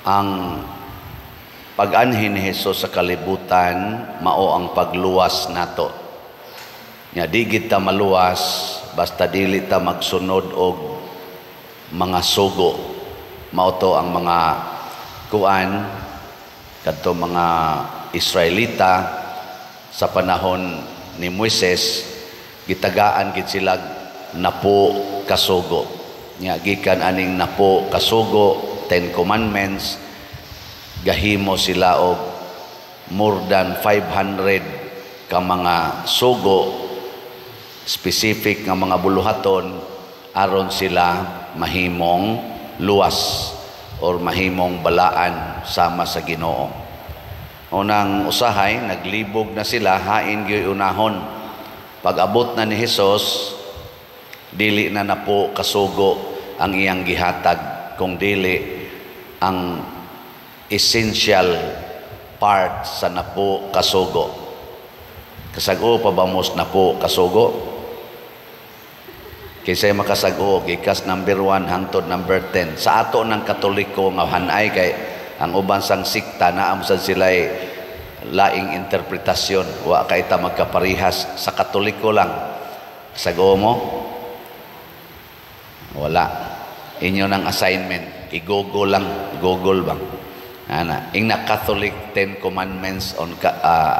Ang pag-anhin ni Hesus sa kalibutan mao ang pagluwas nato. Nya di kita maluwas basta dili ta magsunod og mga sugo. Mao to ang mga kuan kadto mga Israelita sa panahon ni Moises, gitagaan gid sila napo kasugo. Nya gikan aning napo kasugo, 10 Commandments, gahimo sila og more than 500 ka mga sugo, specific nga mga buluhaton aron sila mahimong luwas or mahimong balaan sama sa Ginoo. Unang usahay, naglibog na sila, hain gyoy unahon. Pag-abot na ni Hesus, dili na napo kasugo ang iyang gihatag, kung dili ang essential part sa napo kasugo. Kasag-o pa ba mos napo kasugo? Kisay makasag-o, gikas number 1 hangtod number 10. Sa ato ng Katoliko nga hanay kay ang uban sang sikta naam sad sila'y laing interpretasyon. Wa kay ta magkaparihas sa Katoliko lang. Sag-o mo? Wala. Inyo ng assignment. I-google lang. Google bang? Ana, ing na Catholic 10 Commandments on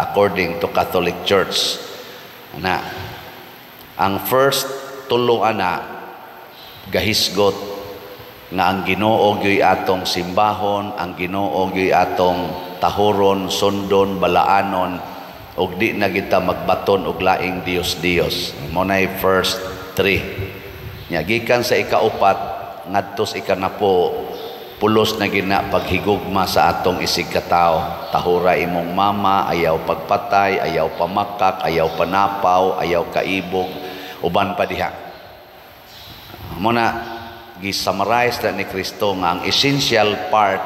according to Catholic Church. Ana, ang first tulo ana gahisgot nga ang Ginoo gyoy atong simbahon, ang Ginoo gyoy atong tahoron, sundon, balaanon, og di na kita magbaton og laing Dios-Dios. Mo nay first 3. Nya gikan sa ikaupat ngadto sa ikanapo, pulos na gina paghigugma sa atong isig katao. Tahura imong mama, ayaw pagpatay, ayaw pamakak, ayaw panapaw, ayaw kaibog, uban pa diha. Muna gi-summarize na ni Kristo nga ang essential part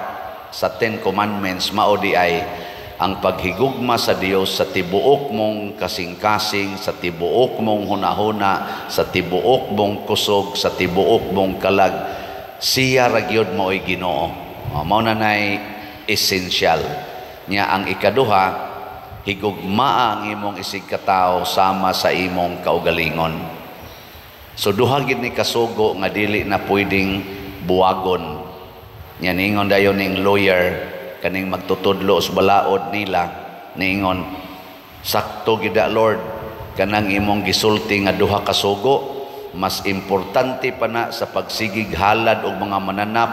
sa 10 Commandments mao di ay ang paghigugma sa Dios sa tibuok mong kasing-kasing, sa tibuok mong hunahuna, sa tibuok mong kusog, sa tibuok mong kalag. Siya ra gyud mao'y Ginoo. Mao na nay essential. Nya ang ikaduha, higugma ang imong isig katao sama sa imong kaugalingon. So duha gid ni kasugo nga dili na pwedeng buwagon. Nya ningon dayon ning lawyer kaning magtutudlo sa balaod nila, ningon sakto gid Lord kanang imong gisulti nga duha kasugo, mas importante pa na sa pagsigig halad og mga mananap,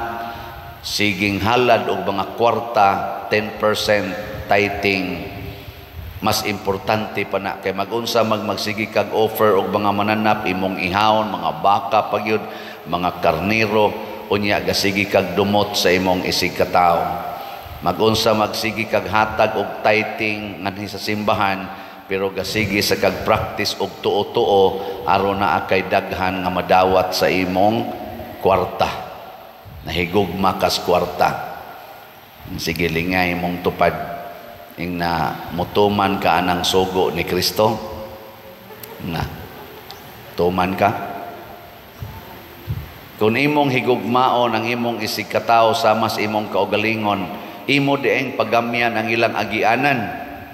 siging halad og mga kwarta, 10% tithing. Mas importante pa na kay magunsa magsigi kag offer og mga mananap, imong ihawon mga baka pagyud, mga karnero, unya gasigi kag dumot sa imong isig katao. Magunsa magsigi kag hatag og tithing nganhi sa simbahan, pero gasigi sa kag practice og tuo-tuo aron na kay daghan nga madawat sa imong kwarta. Nahigugma kas kwarta. Sige lingay imong tupad ing na mutuman ka anang sugo ni Kristo. Na tuman ka. Kung imong higugmaon ang imong isig katao sama sa imong kaugalingon, imo dieng pagamyan ang ilang agianan,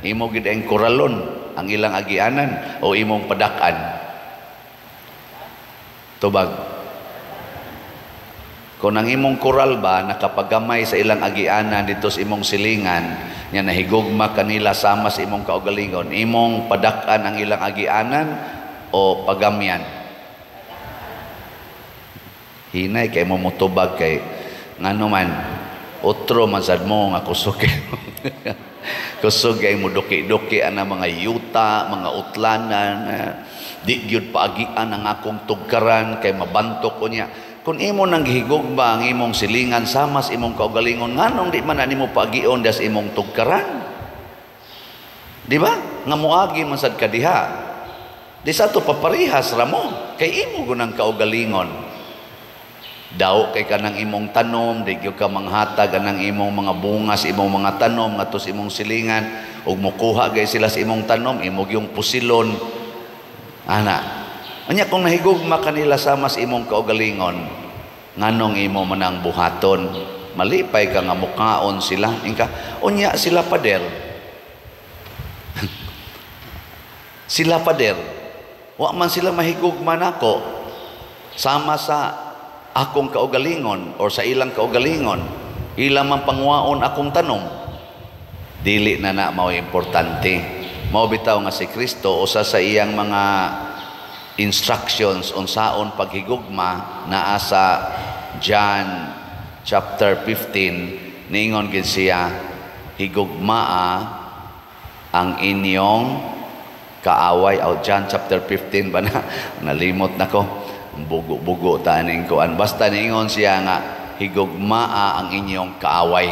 imo gid ang kuralon ang ilang agianan, o imong padakan. Tubag. Kung ang imong kural ba nakapagamay sa ilang agianan dito sa imong silingan, nya nahigugma kanila sama sa imong kaugalingon, imong padakan ang ilang agianan o pagamyan? Hinay kay mo mutubag kay ngano man otro man sad mo nga kusog kusog kay mo duki-duki ana mga yuta, mga utlanan, di gyud paagian ang akong tugkaran kay mabantok ko niya. Kung imo nang gihigugma ang imong silingan sama sa imong kaugalingon, nganong di man nimo paagion das imong tugkaran? Di ba? Nga muagi man sad ka diha. Di sa to paparihas ra mo kay imo gunang kaugalingon. Daw kay kanang imong tanom, di gyud ka manghatag anang imong mga bungas, imong mga tanom ngadto sa imong silingan, ug mokuha gay sila sa imong tanom, imo gyung pusilon. Ana. Anya kung nahigugma kanila sama sa imong kaugalingon, nganong imo manang buhaton? malipay ka nga mukaon sila. Unya sila pader. Sila pader. Wa man sila mahigugma nako sama sa akong kaugalingon or sa ilang kaugalingon. Ilang man pangwaon akong tanom. Dili na mao importante. Mao bitaw nga si Kristo usa sa iyang mga instructions unsaon paghigugma naa sa John chapter 15 niingon gid siya, higugmaa ang inyong kaaway. John chapter 15 ba na? Nalimot na ko. Bugo-bugo taning kuan. Basta niingon siya nga, higugmaa ang inyong kaaway.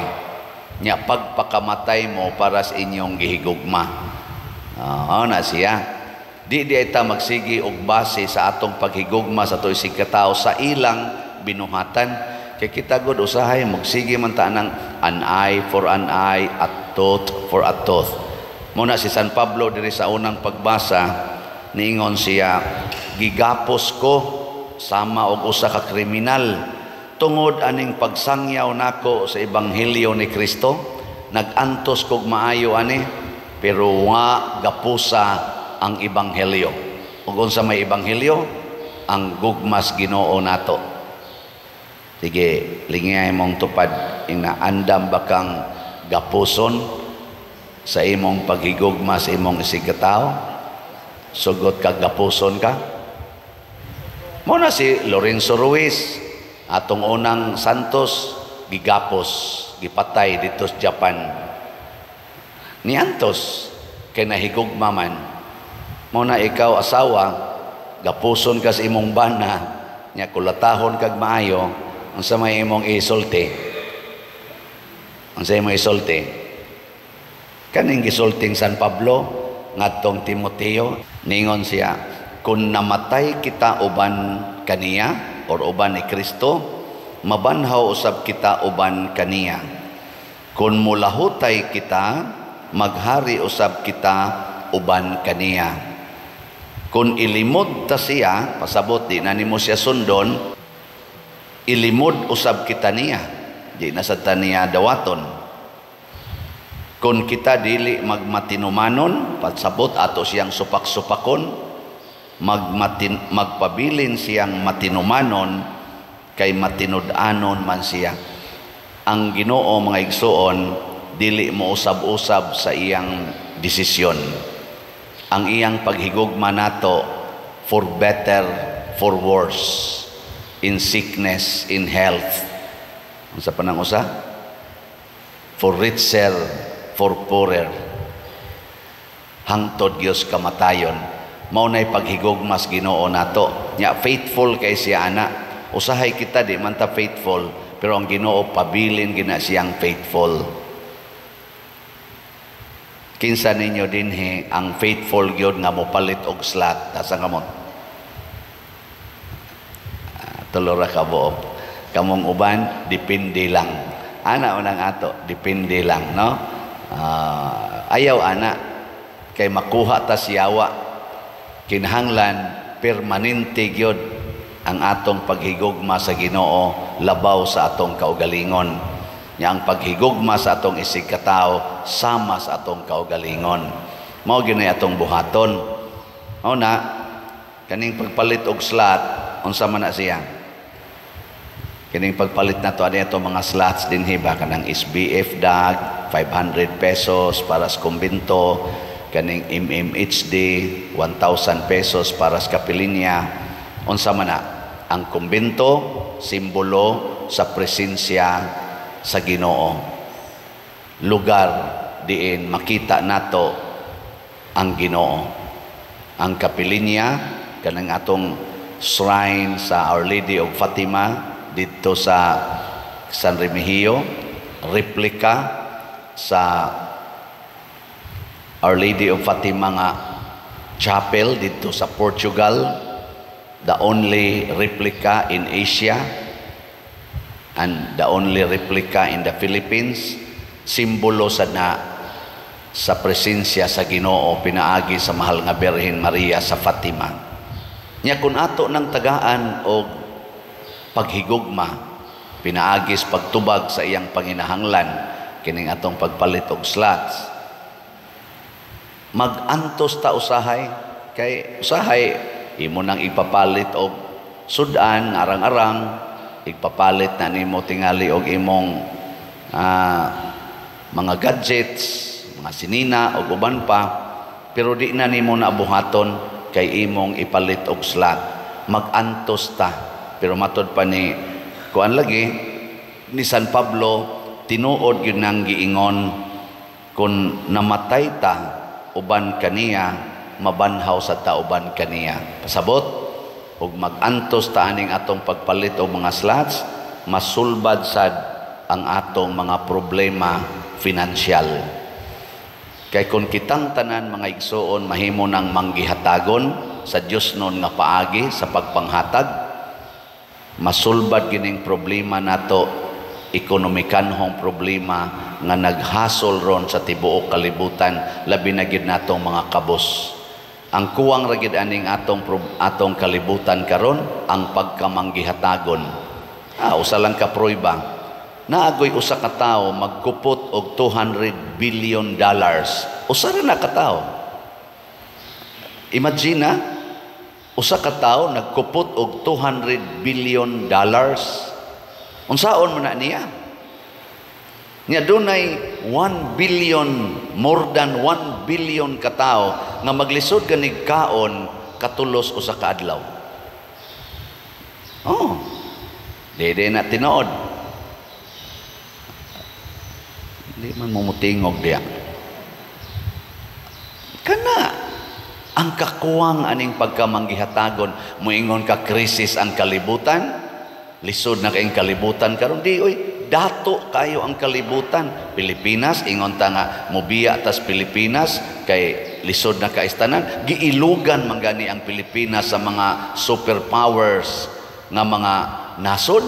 Nya pagpakamatay mo para sa inyong gihigugma. Na siya. Di ita magsigi og base sa atong paghigugma sa tuig katawo sa ilang binuhatan. Kay kita gud usahay magsige man ta nang an eye for an eye, a tooth for a tooth. Muna si San Pablo diri sa unang pagbasa niingon siya, gigapos ko sama og usa ka kriminal tungod aning pagsangyaw nako sa ebanghelyo ni Kristo. Nagantos kog maayo ani pero wa gapusa ang ebanghelyo. Ug unsa may ebanghelyo? Ang gugmas Ginoo nato. Sige, lingay mong tupad, inaandam bakang gapuson sa imong paghigugma sa imong isigkatawo? Sugot ka gapuson ka? Muna si Lorenzo Ruiz, atong unang santos, gigapos, gipatay dito sa Japan. Niantos, kay nahigugma man. Muna ikaw asawa, gapuson ka sa imong bana, nya kulatahon kag maayo, ang sa may imong isulti. Ang sa imong isulti. Kaning gisulting San Pablo, ngadtong Timoteo, ningon siya, kung namatay kita uban kaniya, or uban ni Kristo, mabanhaw usab kita uban kaniya. Kung mulahutay kita, maghari usab kita uban kaniya. Kung ilimod ta siya, pasabot di na nimo siya sundon, ilimod usab kita niya, di na sa taniya dawaton. Kung kita dili magmatinumanon, pasabot ato siyang supak-supakon, magpabilin siyang matinumanon, kay matinud-anon man siya. Ang Ginoo mga igsoon, dili mo usab-usab sa iyang desisyon. Ang iyang paghigugma nato for better, for worse, in sickness, in health. Ang sa panang usa? For richer, for poorer. Hangtod Diyos kamatayon. Maunay paghigugmas Ginoo nato. Nya faithful kay siya ana. Usahay kita di man ta faithful, pero ang Ginoo pabilin gina siyang faithful. Kinsa ninyo dinhi ang faithful gyud nga mopalit og slot asa kamot? Tulora ka buok. Kamong uban depende lang. Ana unang ato, depende lang, no? Ayaw ana kay makuha ta siyawa. Kinahanglan permanente gyud ang atong paghigugma sa Ginoo labaw sa atong kaugalingon. Nya ang paghigugma sa atong isigkatawo sama sa atong kaugalingon. Mao gyud atong buhaton. Mao na kaning pagpalit og slot unsa man na siya? Kining pagpalit nato ani ato mga slots dinhi ba kanang SBF dag 500 pesos para sa kumbento, kaning MMHD 1,000 pesos para sa kapilinya. Unsa man na ang kumbento simbolo sa presensya sa Ginoo, lugar diin makita nato ang Ginoo. Ang kapilinya kanang atong shrine sa Our Lady of Fatima dito sa San Remigio, replika sa Our Lady of Fatima nga chapel dito sa Portugal, the only replica in Asia and the only replica in the Philippines. Simbolo sa presensya sa Ginoo pinaagi sa mahal nga Birhen Maria sa Fatima. Nya kun ato nang tagaan og paghigugma pinaagis pagtubag sa iyang panginahanglan kining atong pagpalit og slots. Mag-antos ta usahay, kay usahay imo nang ipapalit og sudan arang-arang, ipapalit na nimo tingali og imong mga gadgets, mga sinina o uban pa, pero di na nimo nabuhaton kay imong ipalit og slot. Mag-antos ta. Pero matod pa ni kuan lagi ni San Pablo, tinuod yun ang giingon, kung namatay ta uban kaniya, mabanhaw sa tauban kaniya. Pasabot, ug mag-antos ta aning atong pagpalit og mga slots, masulbad sad ang atong mga problema financial. Kay kung kitang tanan mga igsoon mahimo nang manggihatagon sa Dios nun nga paagi sa pagpanghatag, masulbad gining problema nato, ekonomikanhong problema nga naghasol ron sa tibuok kalibutan, labi na gid natong mga kabos. Ang kuwang ra gid aning atong kalibutan karon ang pagkamanggihatagon. Usa lang ka prueba. Naagoy usa ka tawo magkupot og $200 billion. Usa ra na ka tawo. Imagine usa ka tawo nagkupot og $200 billion. Unsaon man na niya? Nya dunay 1 billion, more than 1 billion ka tawo nga maglisod ganig kaon katulos usa ka adlaw. Dede na tinuod. Di man mumutingog diya. Kana ang kakuwang aning pagkamanggihatagon, moingon ka krisis ang kalibutan, lisod na kayong kalibutan karon di oy, dato kayo ang kalibutan. Pilipinas ingon ta nga mobiya tas Pilipinas kay lisod na kaistanan, giilugan man gani ang Pilipinas sa mga superpowers nga mga nasod.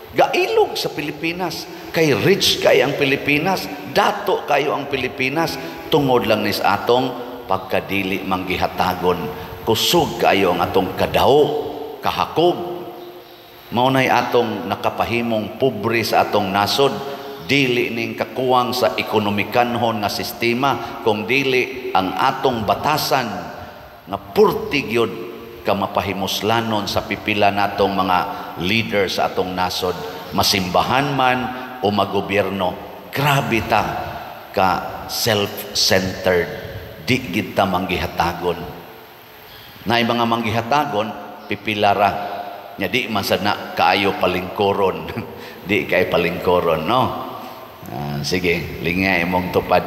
Gailog sa Pilipinas kay rich kay ang Pilipinas, dato kayo ang Pilipinas, tungod lang ni sa atong pagkadili manggihatagon. Kusog kayo ang atong kadaho, kahakog. Maunay atong nakapahimong pobre sa atong nasod, dili ning kakuwang sa ekonomikanhon nga sistema, kung dili ang atong batasan nga purtig yun ka mapahimuslanon sa pipila natong mga leader sa atong nasod, masimbahan man o magobyerno. Grabe ta ka self-centered, di gid ta manggihatagon. Na mga manggihatagon pipilara nya di man sad na kaayo palingkoron. Di kay palingkoron, no? Sige, lingay imong tupad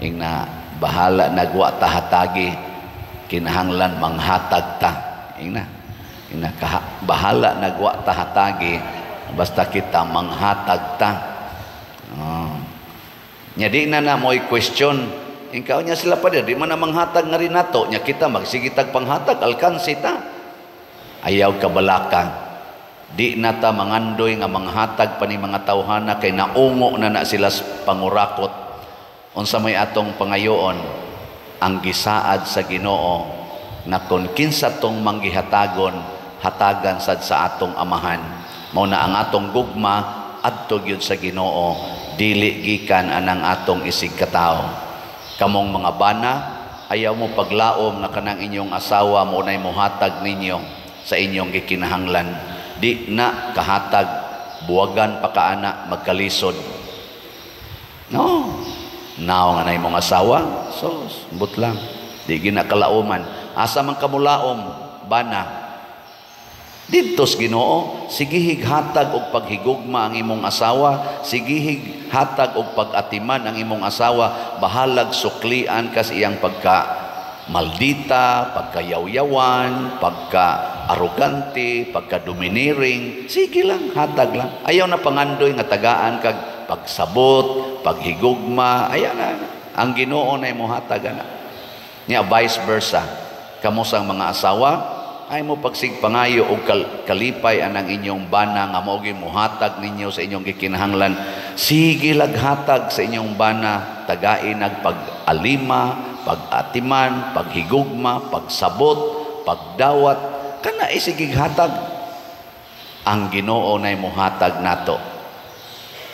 ing na bahala nagwa ta hatagi, kinahanglan manghatag ta. Ing na bahala nagwa ta hatagi, basta kita manghatag ta. Nya di na mo'y question, ikaw nya sila pa di man na manghatag nga rin nato, nya kita magsigitag panghatag, alkansi ta. Ayaw kabalakan, di na ta mangandoy nga manghatag pa ni mga tawhana, kay naungo na sila pangurakot. Unsa may atong pangayoon, ang gisaad sa Ginoo na kung kinsa tong manggihatagon, hatagan sad sa atong amahan. Mao na ang atong gugma adto gyud sa Ginoo, dili gikan anang atong isig katawo. Kamong mga bana, ayaw mo paglaom nga kanang inyong asawa mo nay mohatag ninyo sa inyong gikinahanglan. Di na kahatag, buwagan pa kaana magkalisod. No. Now nga nay mong asawa, so but lang. Di ginakalauman. Asa man kamulaom bana. Didtos Ginoo, sigihig hatag og paghigugma ang imong asawa, sigihig hatag og pag-atiman ang imong asawa, bahalag suklian kas iyang pagka maldita, pagkayawyawan, pagka-arugante, pagka-domineering. Sige lang, hatag lang. Ayaw na pangandoy nga tagaan kag pagsabot, paghigugma. Ayaw na. Ang Ginoo na mo hatag na. Nya vice versa. Kamo sang mga asawa, ay mo pagsigpangayo o kalipay anang inyong bana nga mao gyud mohatag ninyo sa inyong gikinahanglan. Sige laghatag sa inyong bana, tagain nag pag-alima, pag-atiman, paghigugma, pagsabot, pagdawat, kana isigig hatag. ang Ginoo nay mohatag nato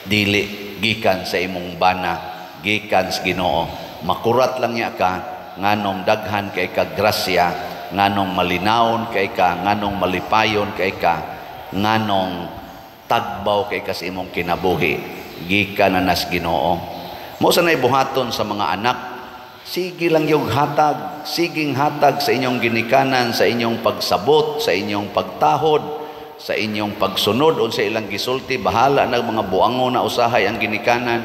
dili gikan sa imong bana, gikan sa Ginoo. Makurat lang niya ka, nganong daghan kay ka grasya, nganong malinawon kay ka, nganong malipayon kay ka, nganong tagbaw kay ka sa imong kinabuhi, gikan na nas Ginoo. Mo sa nay buhaton sa mga anak, sige lang yung hatag, siging hatag sa inyong ginikanan, sa inyong pagsabot, sa inyong pagtahod, sa inyong pagsunod o sa ilang gisulti. Bahala na mga buango na usahay ang ginikanan,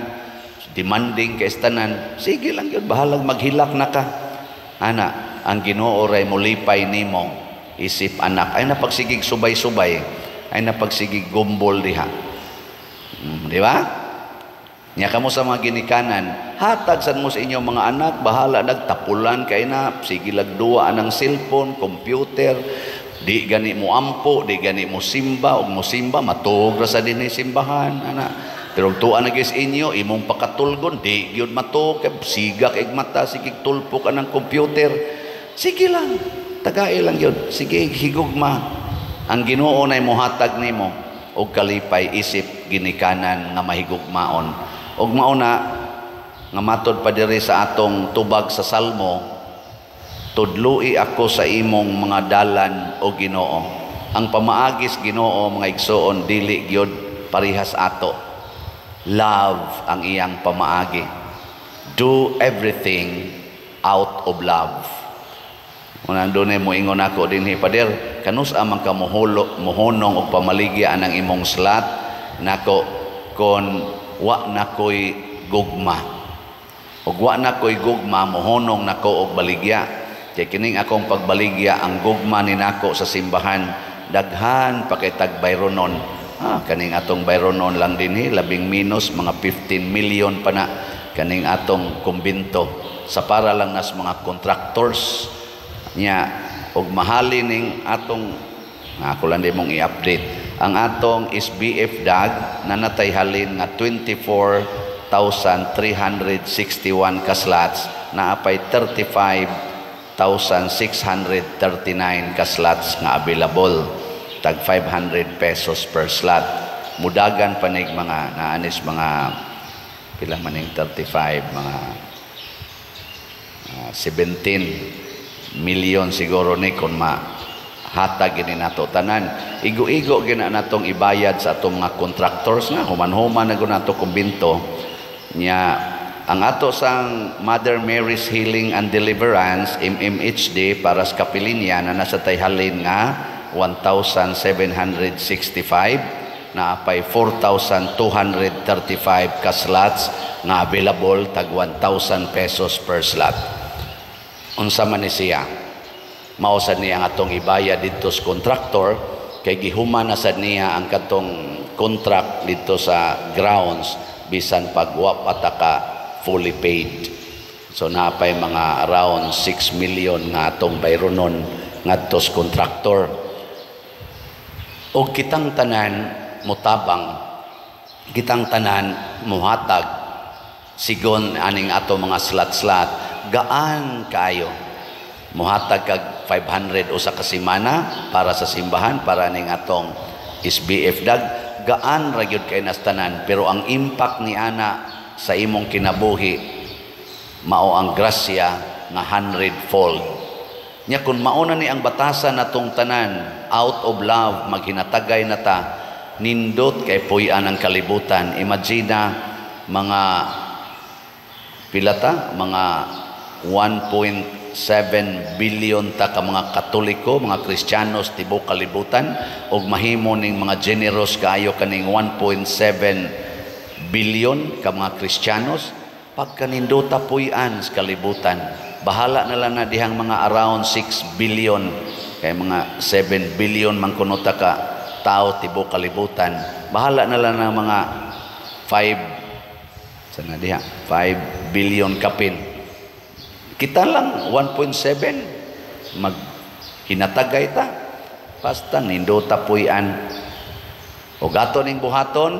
demanding kay tanan, sige lang yun, bahalang maghilak na ka. Ana, ang Ginoo ray molipay nimo isip anak, ay napagsigig subay-subay, ay napagsigig gumbol diha. Di ba? Nya kamo sa mga ginikanan, hatag sad mo sa inyong mga anak, bahala nagtapulan kay na, sige lagduwa anang cellphone, computer, di gani mo ampo, di gani mo simba, og mo simba matuog ra sa dinhi simbahan, ana. Pero tuwa na guys inyo, imong pakatulgon, di gyud matuog, kay siga kay mata, sige tulpok anang computer. Sige lang, tagay lang yun, sige higugma. Ang Ginoo nay mohatag nimo og kalipay isip ginikanan nga mahigugmaon. Og mauna nga matod pa diri sa atong tubag sa Salmo, tudloi ako sa imong mga dalan o Ginoo. Ang pamaagis Ginoo mga igsoon dili gyud parihas ato. Love ang iyang pamaagi. Do everything out of love. Unang doon mo ingon ako dinhi pader, kanus amang ka mohonong og pamaligya anang imong slat nako kon wa nakoy gugma. Og wa nakoy gugma mohonong nako og baligya. Kay kining akong pagbaligya ang gugma ni nako sa simbahan daghan pa kay tag bayronon. Kaning atong bayronon lang dinhi labing minus mga 15 million pa na kaning atong kumbinto sa para lang nas mga contractors nya og mahali ning atong ako lang di mong i-update ang atong SBF DAG na natay halin nga 24,361 ka slots na apay 35,639 ka slots nga available, tag 500 pesos per slot. Mudagan panig mga naanis mga pila maning 35 mga 17 million siguro ni kung mahatag gini nato tanan. Igo-igo gina natong ibayad sa atong mga contractors na human-human na nato kumbinto nya ang ato sang Mother Mary's Healing and Deliverance MMHD para sa Kapilinya na nasa tayhalin nga 1,765 na apay 4,235 ka slots nga available tag 1,000 pesos per slot. Unsa man ni siya mao sad niya ang atong ibaya dito sa contractor kay gihuman na sad niya ang katong contract dito sa grounds bisan pagwa pataka fully paid. So napay mga around 6 million nga atong bayronon ngadto sa contractor. O kitang tanan mutabang, kitang tanan muhatag sigon aning ato mga slat-slat gaan kayo muhatag kag 500 usa ka semana para sa simbahan para ning atong SBF DAG, gaan ra gyud kay nas tanan, pero ang impact ni ana sa imong kinabuhi mao ang grasya nga 100-fold. Nya kung mauna ni ang batasan natong tanan out of love maghinatagay na ta nindot kay puy-an ang kalibutan. Imagine mga pilata mga 1.7 billion ta ka mga Katoliko, mga Kristiyanos tibok kalibutan og mahimo ning mga generous kaayo kaning 1.7 billion ka mga Kristiyanos pagkanindota puy-an sa kalibutan. Bahala na lang na dihang mga around 6 billion kay mga 7 billion man kuno ta ka tao tibok kalibutan. Bahala na lang ng mga 5 billion kapin. Kita lang 1.7 maghinatagay ta basta nindota puy-an o gato ning buhaton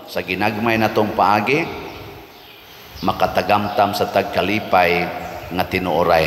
sa ginagmay natong paagi makatagamtam sa tagkalipay nga tinuoray.